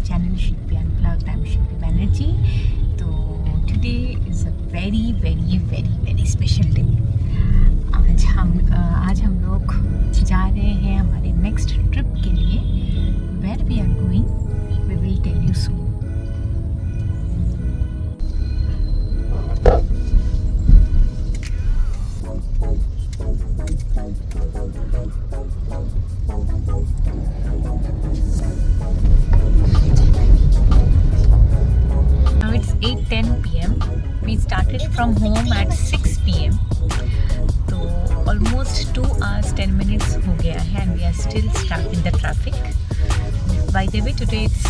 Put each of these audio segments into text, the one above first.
channel Shilpi Unplugged. I'm Shilpi Banerjee. तो today is a very very very very special day. आज हम लोग जा रहे हैं हमारे नेक्स्ट ट्रिप के लिए. Where we are going, we will tell you soon. Now it's 8:10 p.m. We started from home at 6 p.m. तो almost 2 hours 10 minutes हो गया है and we are still stuck in the traffic. By the way, today it's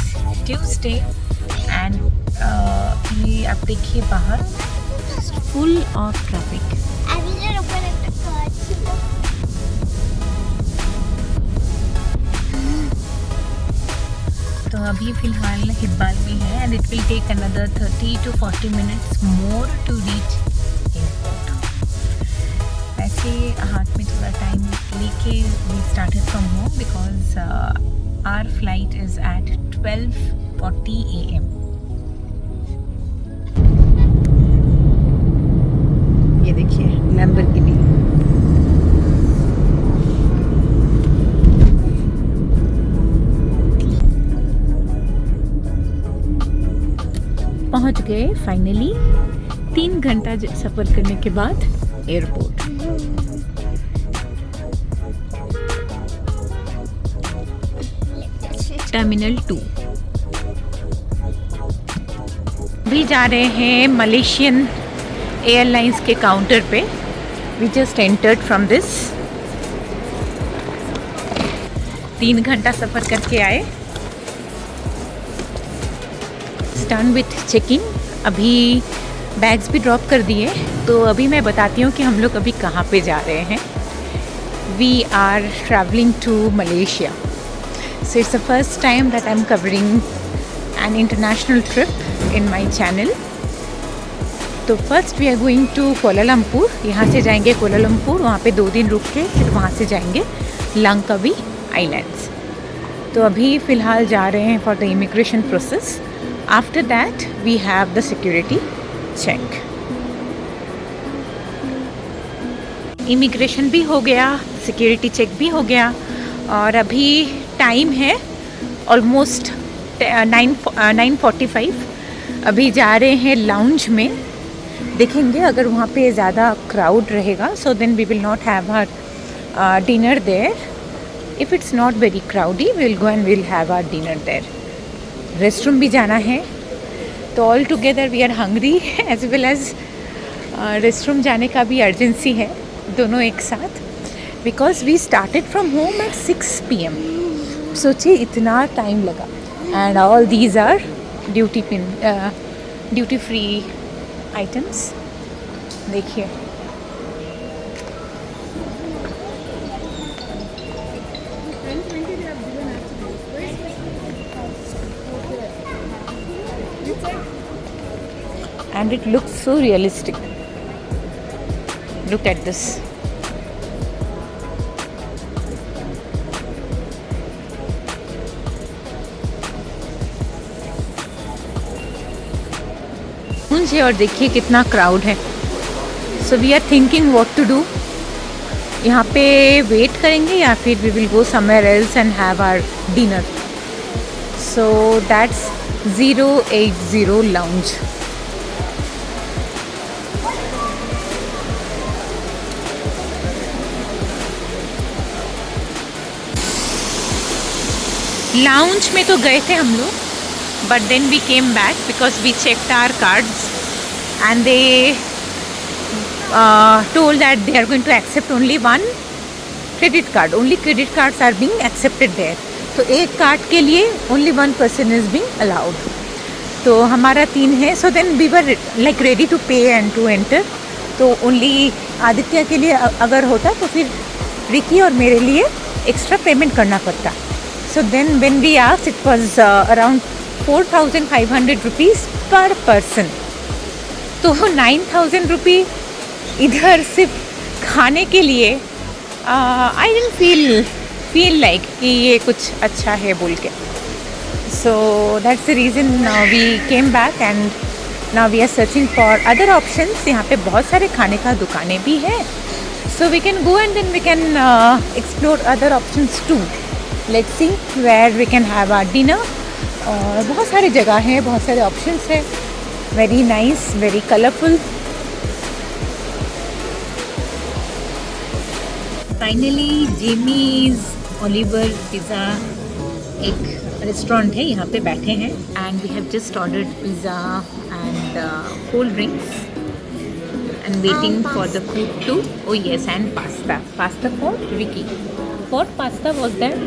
Tuesday and ये आप देखिए बाहर full of traffic. तो अभी फ़िलहाल हिब्बाल में है and it will take another 30 to 40 minutes more to reach airport. वैसे हाथ में थोड़ा टाइम लेके we started from home because our flight is at 12:40 a.m. ये देखिए लैम्बोर्गिनी. पहुंच गए फाइनली 3 घंटा सफ़र करने के बाद एयरपोर्ट. टर्मिनल 2 भी जा रहे हैं मलेशियन एयरलाइंस के काउंटर पे. We just entered from this. 3 घंटा सफ़र करके आए. Done with checking. अभी बैग्स भी ड्रॉप कर दिए. तो अभी मैं बताती हूँ कि हम लोग अभी कहाँ पे जा रहे हैं. We are travelling to Malaysia. So it's the first time that I am covering an international trip in my channel. तो first we are going to Kuala Lumpur. यहाँ से जाएंगे कोलालमपुर. वहाँ पे 2 दिन रुक के फिर वहाँ से जाएंगे लंकावी आइलैंड्स. तो अभी फ़िलहाल जा रहे हैं for the immigration process. After that we have the security check. Immigration भी हो गया, सिक्योरिटी चेक भी हो गया और अभी टाइम है ऑलमोस्ट 9:45. अभी जा रहे हैं लाउंज में. देखेंगे अगर वहाँ पे ज़्यादा क्राउड रहेगा so then we will not have our dinner there. If it's not very crowdy we will go and will have our dinner there. Restroom भी जाना है. तो all together we are hungry as well as restroom जाने का भी urgency है. दोनों एक साथ. Because we started from home at 6 PM. सोचिए इतना टाइम लगा. And all these are duty free items. देखिए and it looks so realistic. Look at this. मुझे और देखिए कितना क्राउड है. So we are thinking what to do. यहाँ पे वेट करेंगे या फिर we will go somewhere else and have our dinner. So that's 080 lounge. Lounge में तो गए थे हम लोग but then we came back because we checked our cards and they told that they are going to accept only 1 credit card. Only credit cards are being accepted there. तो एक card के लिए only 1 person is being allowed. तो हमारा 3 है. So then we were like ready to pay and to enter. तो only Aditya के लिए अगर होता तो फिर रिकी और मेरे लिए एक्स्ट्रा पेमेंट करना पड़ता. So then when we asked, it was around 4,500 rupees per person. तो 9,000 रुपये इधर सिर्फ खाने के लिए आई डेंट फील लाइक कि ये कुछ अच्छा है बोल के. So that's the reason we came back and now we are searching for other options. यहाँ पे बहुत सारे खाने का दुकानें भी हैं, so we can go and then we can explore other options too. Let's see where we can have our dinner. और बहुत सारी जगह हैं, बहुत सारे options हैं. Very nice, very colorful. Finally, Jimmy's Oliver Pizza एक रेस्टोरेंट है, यहाँ पे बैठे हैं and we have just ordered pizza and cold drinks and waiting for the food too. Oh yes, and pasta for Vicky. What pasta was that?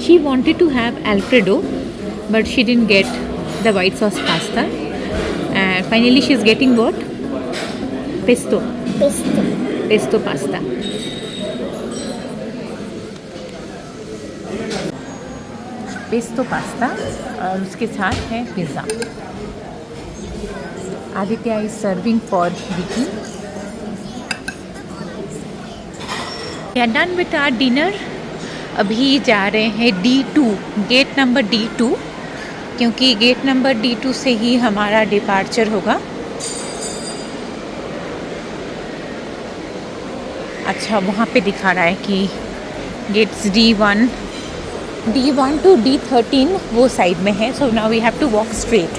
She wanted to have Alfredo but she didn't get the white sauce pasta and finally she's getting what? Pesto pasta. Pesto pasta और उसके साथ है pizza. Aditya is serving for Vicky. We are done with our dinner. अभी जा रहे हैं D2, gate number D2, क्योंकि gate number D2 से ही हमारा डिपार्चर होगा. अच्छा, वहाँ पे दिखा रहा है कि गेट्स D1 to D13 वो साइड में है. So now we have to walk straight.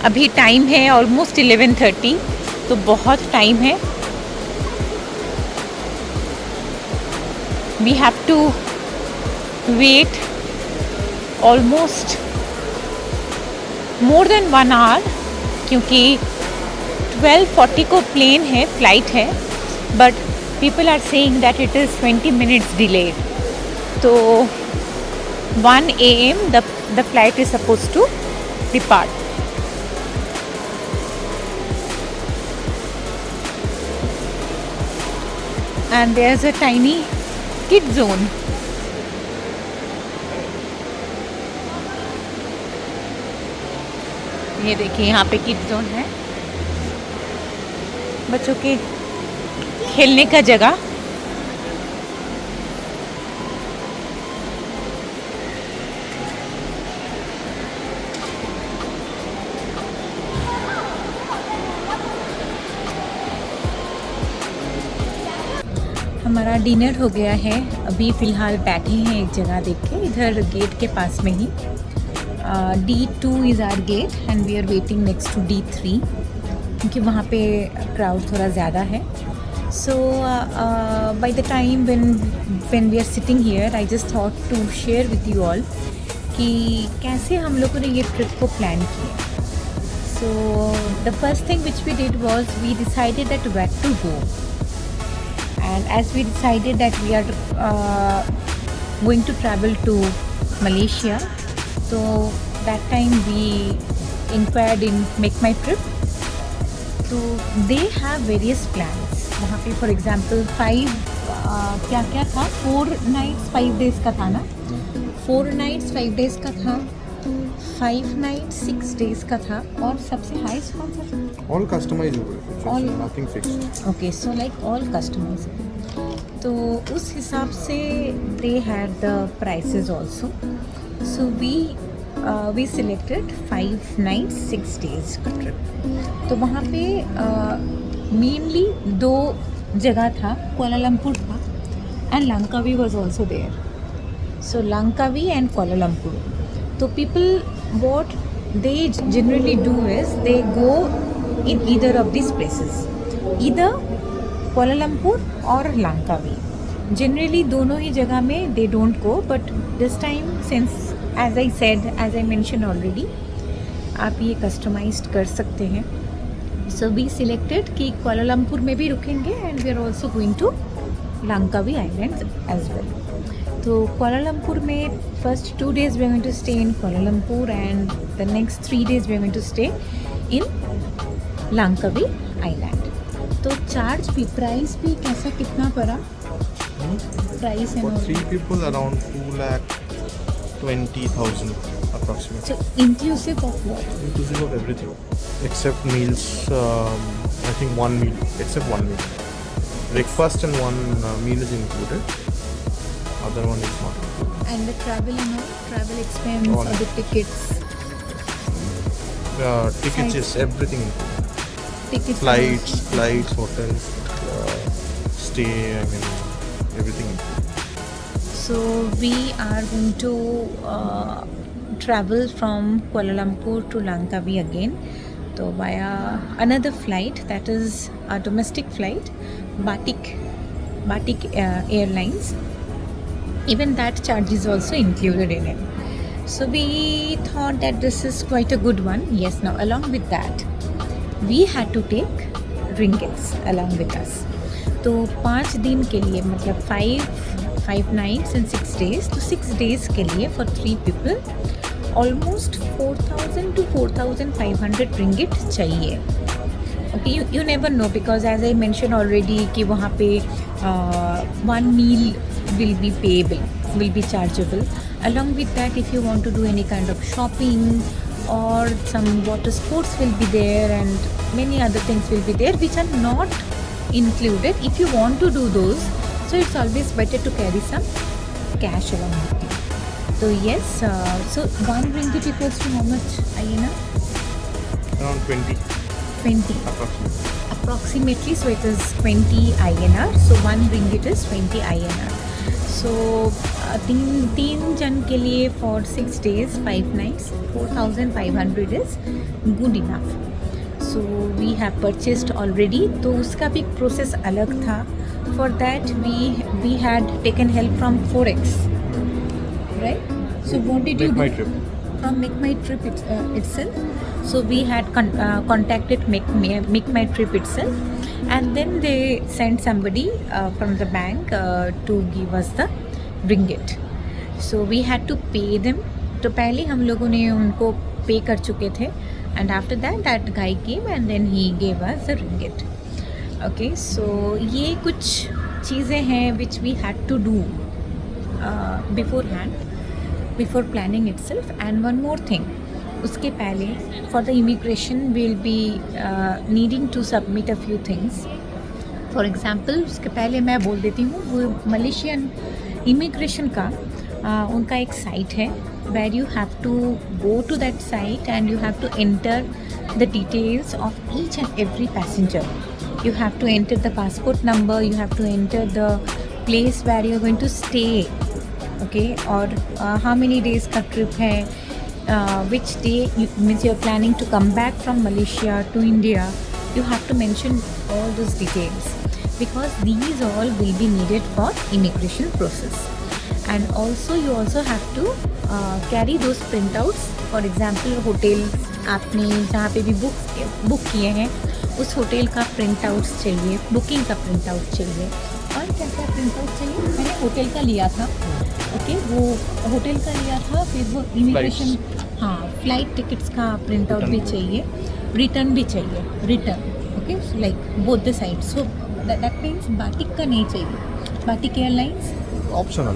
अभी टाइम है ऑलमोस्ट 11:30, तो बहुत टाइम है. We have to wait almost more than 1 hour, क्योंकि 12:40 को प्लेन है, फ्लाइट है, but people are saying that it is 20 minutes delayed. So 1 AM the flight is supposed to depart. And there's a tiny kid zone. ये देखिए, यहाँ पे kid zone है, बच्चों के खेलने का जगह. हमारा डिनर हो गया है. अभी फ़िलहाल बैठे हैं एक जगह देख के, इधर गेट के पास में ही. D2 is our gate and we are waiting next to D3, क्योंकि वहाँ पे क्राउड थोड़ा ज़्यादा है. So by the time when we are sitting here, I just thought to share with you all कि कैसे हम लोगों ने ये ट्रिप को प्लान किया. So the first thing which we did was we decided that where to go, and as we decided that we are going to travel to Malaysia, so that time we inquired in Make My Trip. So they have various plans. वहाँ पे for example 5 क्या था, 4 nights 5 days का था ना, 4 nights 5 days का था, 5 nights 6 days का था, और सबसे हाईएस्ट कौन सा था? All customizable, all nothing fixed. Okay, so like all customizable. तो उस हिसाब से they had the prices also. So we selected 5 nights 6 days का ट्रिप. तो वहाँ पे मेनली 2 जगह था, कोलालमपुर था and Langkawi was also there. So Langkawi and Kuala Lumpur. तो people what they generally do is they go in either of this places, either Kuala Lumpur और Langkawi. Generally दोनों ही जगह में they don't go, but this time since as I mention already, आप ये customised कर सकते हैं. So we selected कि कोलालमपुर में भी रुकेंगे and we are also going to Langkawi Islands as well. तो कोलालमपुर में first 2 days we are going to stay in Kuala Lumpur and the next 3 days we are going to stay in Langkawi Island. तो charge भी, price भी कैसा, कितना पड़ा price है? For 3 people around 2,20,000 approximately. So inclusive of what? Inclusive of everything except meals. I think 1 meal, except 1 meal. Breakfast and 1 meal is included. Other one is not. And the travel and all, travel expense All. or the tickets, Tickets is everything. tickets, Flights, hotels, stay. I mean, everything. So we are going to travel from Kuala Lumpur to Langkawi again. So via another flight, that is a domestic flight, Batik Airlines. Even that charge is also included in it. So we thought that this is quite a good one. Yes, now along with that, we had to take ringgits along with us. तो 5 दिन के लिए मतलब 5 nights and 6 days, तो 6 days के लिए for 3 people almost 4,000 to 4,500 ringgit चाहिए. Okay, you never know because as I mentioned already कि वहाँ पे one meal will be payable, will be chargeable. Along with that, if you want to do any kind of shopping or some water sports will be there and many other things will be there which are not included. If you want to do those, so it's always better to carry some cash along with you. So yes, so 1 ringgit equals to how much INR? Around 20 20 approximately. So it is 20 INR. So 1 ringgit is 20 INR. So तीन जन के लिए for 6 days 5 nights 4,500 is good enough. So we have purchased already. तो उसका भी process अलग था. For that we had taken help from Forex, right? So what did you do? Make My Trip. From Make My Trip itself. So we had contacted Make My Trip itself, and then they sent somebody from the bank to give us the ringgit. So we had to pay them. तो पहले हम लोगों ने उनको पे कर चुके थे, and after that guy came and then he gave us the ringgit. Okay, so ये कुछ चीज़ें हैं which we had to do beforehand, before planning itself. And one more thing, उसके पहले for the immigration we'll be needing to submit a few things. For example, उसके पहले मैं बोल देती हूँ, वो मलेशियन इमिग्रेशन का उनका एक साइट है where you have to go to that site and you have to enter the details of each and every passenger. You have to enter the passport number, you have to enter the place where you're going to stay, okay, or how many days का trip है, which day means you're planning to come back from Malaysia to India. You have to mention all those details because these all will be needed for immigration process. And also you also have to carry those printouts. For example, hotel आपने जहाँ पे भी book किए हैं उस hotel का print out चाहिए, booking का प्रिंट आउट चाहिए, और क्या क्या प्रिंट आउट चाहिए. मैंने होटल का लिया था, ओके, वो होटल का लिया था. फिर वो इमिग्रेशन, हाँ, फ्लाइट टिकट्स का प्रिंट आउट भी चाहिए, रिटर्न भी चाहिए, return, okay, like both the side. So that means batik का नहीं चाहिए. Batik airlines Optional.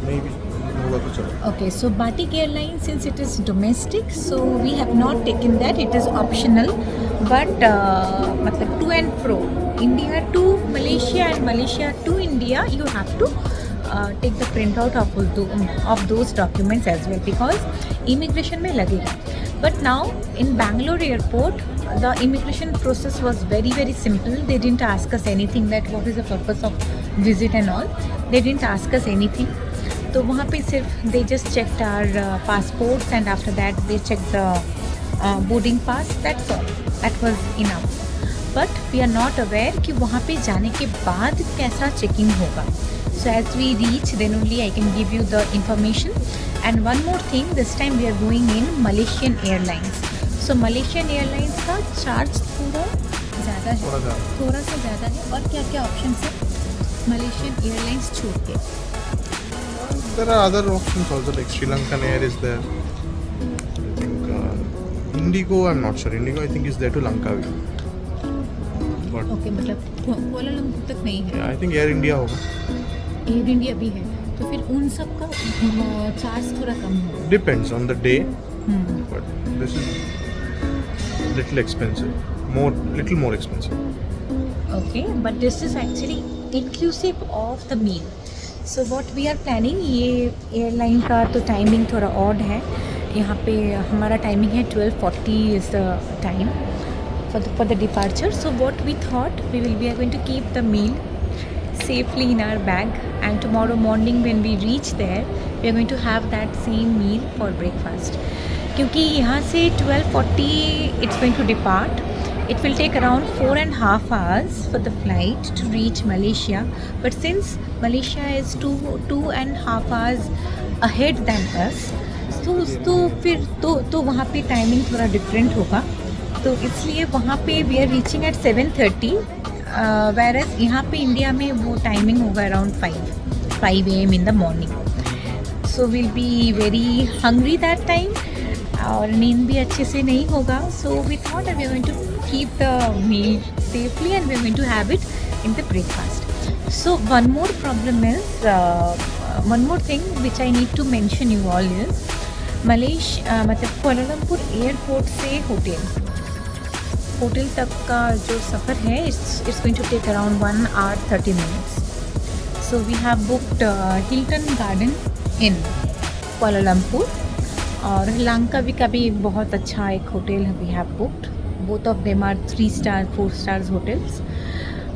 Maybe. होगा तो चलो. Okay, so Batik Airlines, since it is domestic, so we have not taken that. It is optional, but मतलब to and fro, India to Malaysia and Malaysia to India, you have to take the printout of those documents as well because immigration में लगेगा. But now in Bangalore airport, the immigration process was very very simple. They didn't ask us anything that what is the purpose of visit and all. They didn't ask us anything. तो वहाँ पे सिर्फ they just checked our passports and after that they checked the boarding pass. That's all. That was enough. But we are not aware कि वहाँ पे जाने के बाद कैसा checking होगा. So as we reach, then only I can give you the information. And one more thing, this time we are going in Malaysian Airlines. So Malaysian Airlines का charge थोड़ा ज़्यादा है, थोड़ा सा ज़्यादा है. और क्या क्या options है Malaysian Airlines छोड़ के? There are other options also, like Sri Lankan Air is there. I think Indigo, I'm not sure. Indigo, I think, is there to Langkawi. But Okay, मतलब कोलालमपुर तक नहीं है. yeah, I think Air India होगा. Air India भी है, तो फिर उन सब का चार्ज थोड़ा कम होगा. Depends on the day, but this is little expensive. Little more expensive. Okay, but this is actually inclusive of the meal. So what we are planning, ये एयरलाइन का तो टाइमिंग थोड़ा ऑड है. यहाँ पे हमारा टाइमिंग है 12:40 is the time for the departure. So what we thought, we are going to keep the meal safely in our bag, and tomorrow morning when we reach there we are going to have that same meal for breakfast. क्योंकि यहाँ से 12:40 it's going to depart. It will take around 4.5 hours for the flight to reach Malaysia. But since Malaysia is 2.5 hours ahead than us, तो फिर तो वहाँ पे timing थोड़ा different होगा. तो इसलिए वहाँ पे we are reaching at 7:30, whereas यहाँ पे इंडिया में वो टाइमिंग होगा around 5 AM in the morning. So we'll be very hungry that time और नींद भी अच्छे से नहीं होगा. So we thought that we are going to keep the meal safely and we are going to have it in the breakfast. So one more problem is, one more thing which I need to mention you all is, मतलब Kuala Lumpur airport से hotel तक का जो सफ़र है it's going to take around 1 hour 30 minutes. So we have booked Hilton Garden Inn Kuala Lumpur और Langkawi का भी बहुत अच्छा एक hotel we have booked. Both of them are 3 star 4 stars hotels.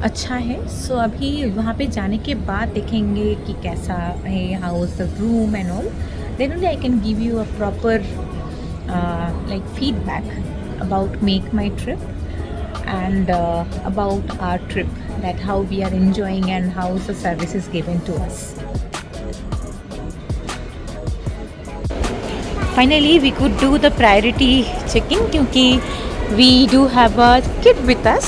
अच्छा है. सो अभी वहाँ पे जाने के बाद देखेंगे कि कैसा है, how is the room and all. Then only I can give you a proper like feedback about make my trip and about our trip, that how we are enjoying and how the service is given to us. Finally we could do the priority checking क्योंकि we do have a kid with us.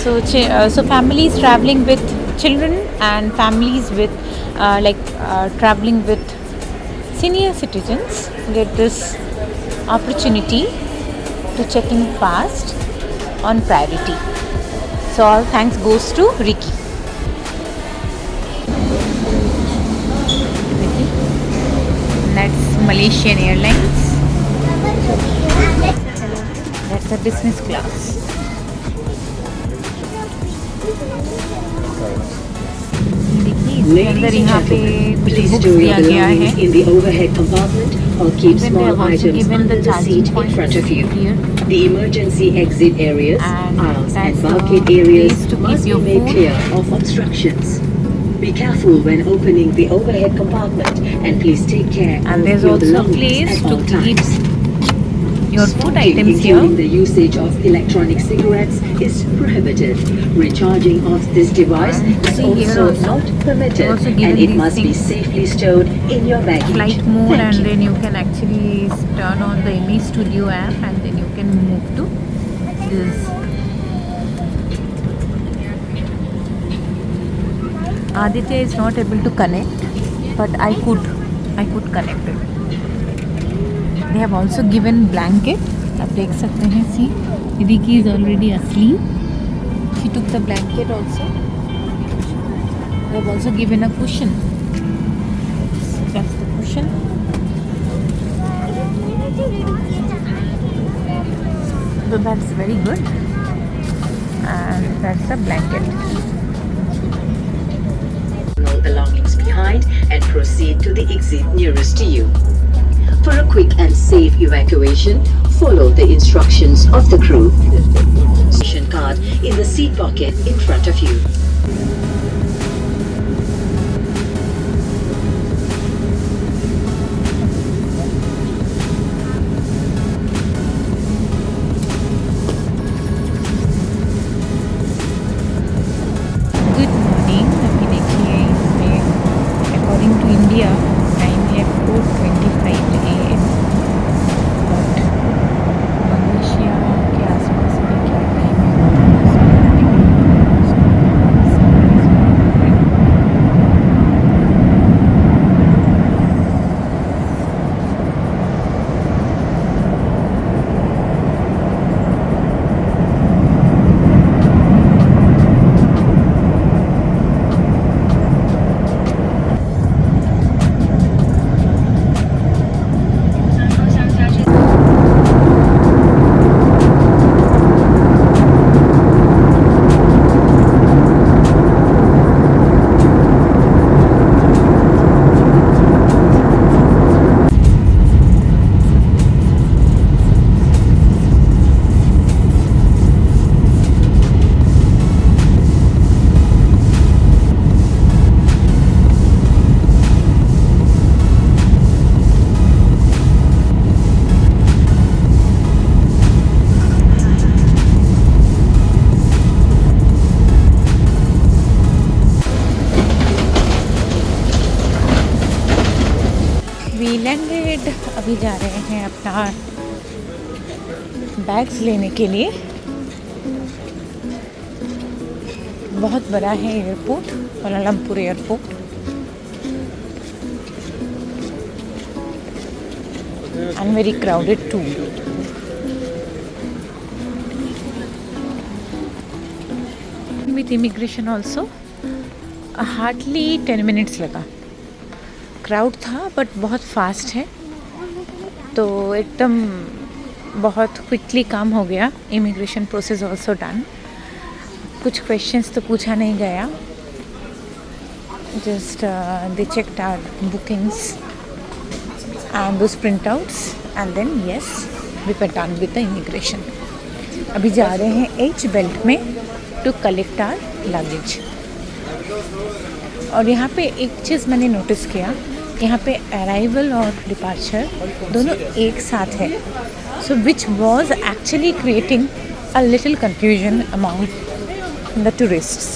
So families traveling with children and families with traveling with senior citizens get this opportunity to check in fast on priority. So all thanks goes to Ricky. That's Malaysian Airlines. That's a business class. Ladies and gentlemen, please store your belongings in the overhead compartment or keep small items under the seat in front of you. The emergency exit areas, aisles and market areas must be made clear of obstructions. Be careful when opening the overhead compartment and please take care of your belongings at all times. Your food Smoking, items here. including the usage of electronic cigarettes, is prohibited. Recharging of this device is See here also also. not permitted, Also given and it these must be things. safely stored in your baggage. Flight mode, Thank and you. then you can actually turn on the ME Studio app and then you can move to this. Aditya is not able to connect, but I could connect it. They have also given blanket. आप देख सकते हैं. See, Ricky is already asleep. She took the blanket also. They have also given a cushion. That's the cushion. So that's very good. And that's the blanket. Personal belongings behind and proceed to the exit nearest to you. For a quick and safe evacuation, follow the instructions of the crew. Station card in the seat pocket in front of you. Good morning. अभी देखिए इसमें according to India time है 4:25 AM, but Malaysia के आसपास में क्या time है? Landed. अभी जा रहे हैं अपना बैग्स लेने के लिए। बहुत बड़ा है airport, Kuala Lumpur airport. And very crowded too. With immigration also hardly 10 minutes लगा। क्राउड था बट बहुत फास्ट है, तो एकदम बहुत क्विकली काम हो गया। Immigration process also done. कुछ क्वेश्चंस तो पूछा नहीं गया, just they checked our bookings and those printouts and then yes we were done with the immigration. अभी जा रहे हैं H बेल्ट में to collect our luggage। और यहाँ पे एक चीज़ मैंने नोटिस किया, यहाँ पे अराइवल और डिपार्चर दोनों एक साथ है, so which was actually creating a little confusion among the tourists.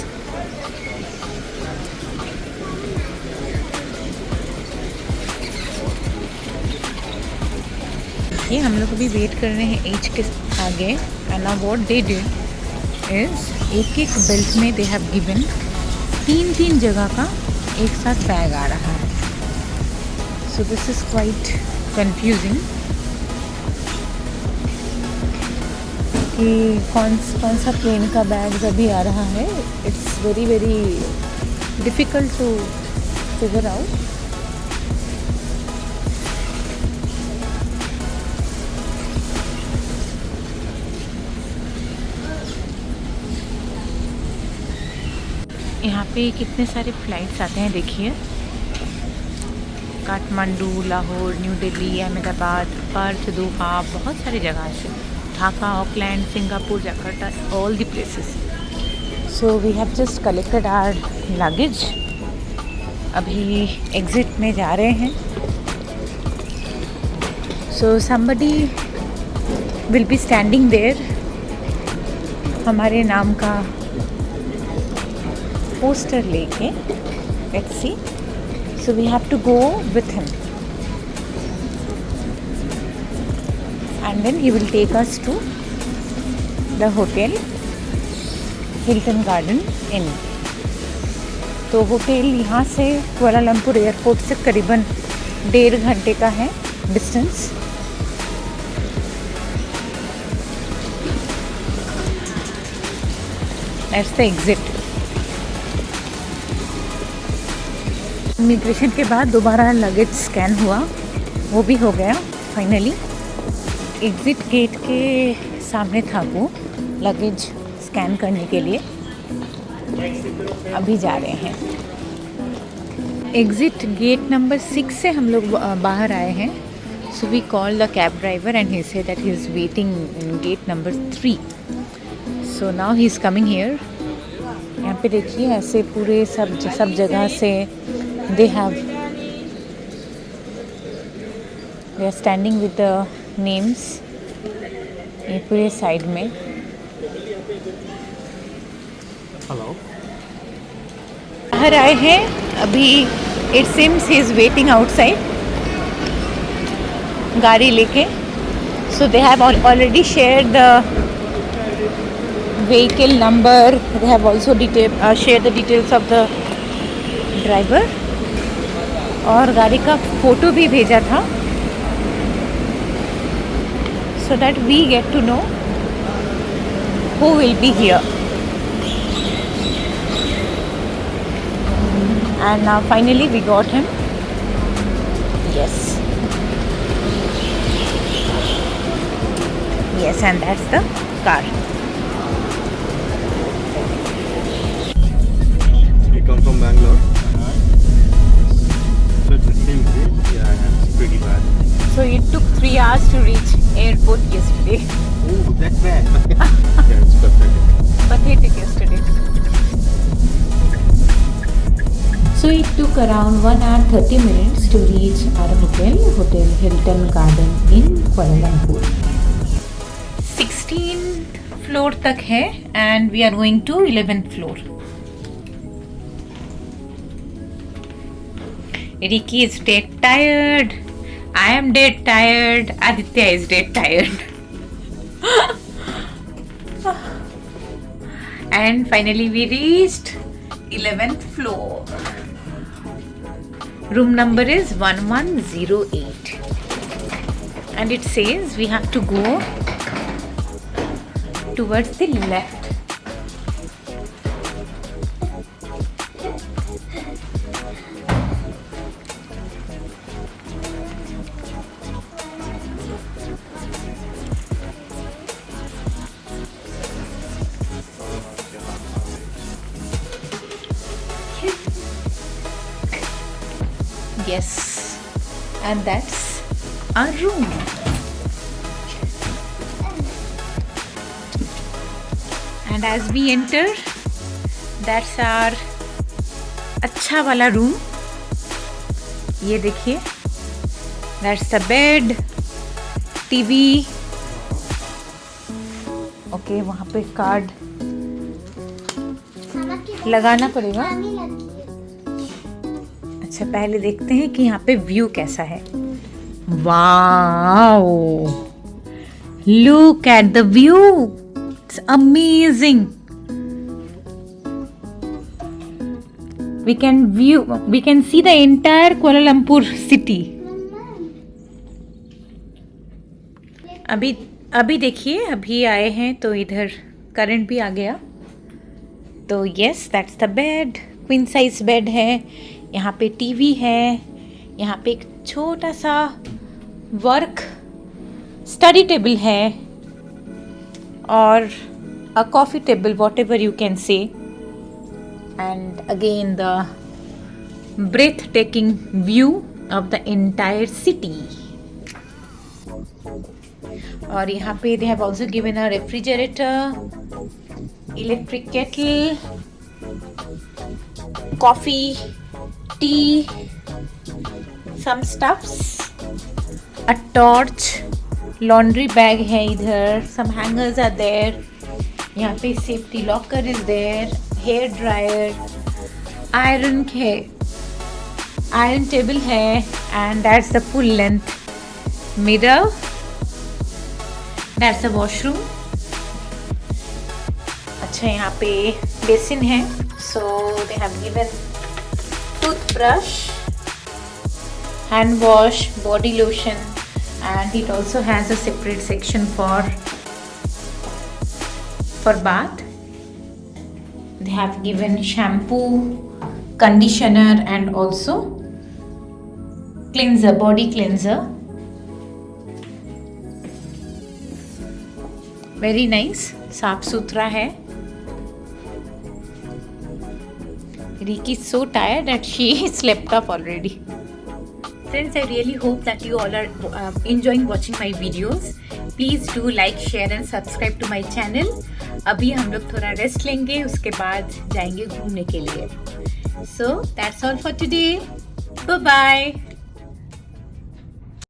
ये हम लोग अभी वेट कर रहे हैं एज के आगे। And now what they did is एक एक बेल्ट में दे हैव गिवन 3 जगह का एक साथ बैग आ रहा है। So this is quite confusing कि कौन सा प्लेन का बैग अभी आ रहा है। It's very very difficult to figure out. यहाँ पे कितने सारे फ्लाइट्स आते हैं देखिए। काठमांडू, लाहौर, न्यू दिल्ली, अहमदाबाद, पर्थ, दोहा, बहुत सारी जगह से, Dhaka, Auckland, Singapore, Jakarta, all the places. So we have just collected our luggage. अभी एग्ज़िट में जा रहे हैं। So somebody will be standing there, हमारे नाम का पोस्टर लेके। Let's see, so we have to go with him and then he will take us to the hotel Hilton Garden Inn. तो होटल यहाँ से कुआलालंपुर एयरपोर्ट से करीबन 1.5 घंटे का है distance. That's the exit. Immigration के बाद दोबारा लगेज स्कैन हुआ, वो भी हो गया फाइनली। एग्ज़िट गेट के सामने था वो लगेज स्कैन करने के लिए। अभी जा रहे हैं। एग्ज़िट गेट नंबर 6 से हम लोग बाहर आए हैं। So we call the cab driver and he said that he is waiting in gate number 3। So now he is coming here. यहाँ पे देखिए ऐसे पूरे सब जगह से they are standing with the names ये पूरे साइड में। हेलो, बाहर आए हैं अभी। It seems he is waiting outside गाड़ी लेके। So they have already share the vehicle number, they have also share the details of the driver और गाड़ी का फ़ोटो भी भेजा था, so that we get to know who will be here. And now finally we got him. Yes. Yes, and that's the car. we come from Bangalore. So it's the same thing. Yeah, it's pretty bad. So it took 3 hours to reach airport yesterday. Oh, that bad. Yeah, it's pathetic. Pathetic yesterday. So it took around 1 hour 30 minutes to reach our Hotel Hilton Garden in Kuala Lumpur. 16th floor तक है and we are going to 11th floor. Ricky is dead tired. I am dead tired. Aditya is dead tired. And finally we reached 11th floor. Room number is 1108. And it says we have to go towards the left. Yes, and that's our room. And as we enter, that's our अच्छा वाला room. ये देखिए, that's the bed, TV. Okay, वहाँ पे card लगाना पड़ेगा. अच्छा, पहले देखते हैं कि यहाँ पे व्यू कैसा है. Wow, look at the view, it's amazing. we can see the entire Kuala Lumpur city. अभी देखिए, अभी आए हैं तो इधर करंट भी आ गया. तो yes, that's the bed. Queen size bed है. यहाँ पे टीवी है. यहाँ पे एक छोटा सा वर्क स्टडी टेबल है और a coffee table, what ever you can say. And again the breathtaking view of the entire city. और यहाँ पे they have also given a refrigerator, electric kettle, coffee, tea, some stuffs, a torch, laundry bag है इधर, some hangers are there. यहाँ पे safety locker is there. Hair dryer, iron table है. And that's the full length mirror. That's the washroom. अच्छा, यहाँ पे basin है. So they have given toothbrush, hand wash, body lotion, and it also has a separate section for bath. They have given shampoo, conditioner and also cleanser, body cleanser. Very nice, साफ सुथरा है. Riki is so tired that she slept off already. Friends, I really hope that you all are enjoying watching my videos. Please do like, share and subscribe to my channel. अभी हम लोग थोड़ा rest लेंगे, उसके बाद जाएंगे घूमने के लिए. So that's all for today. Bye bye.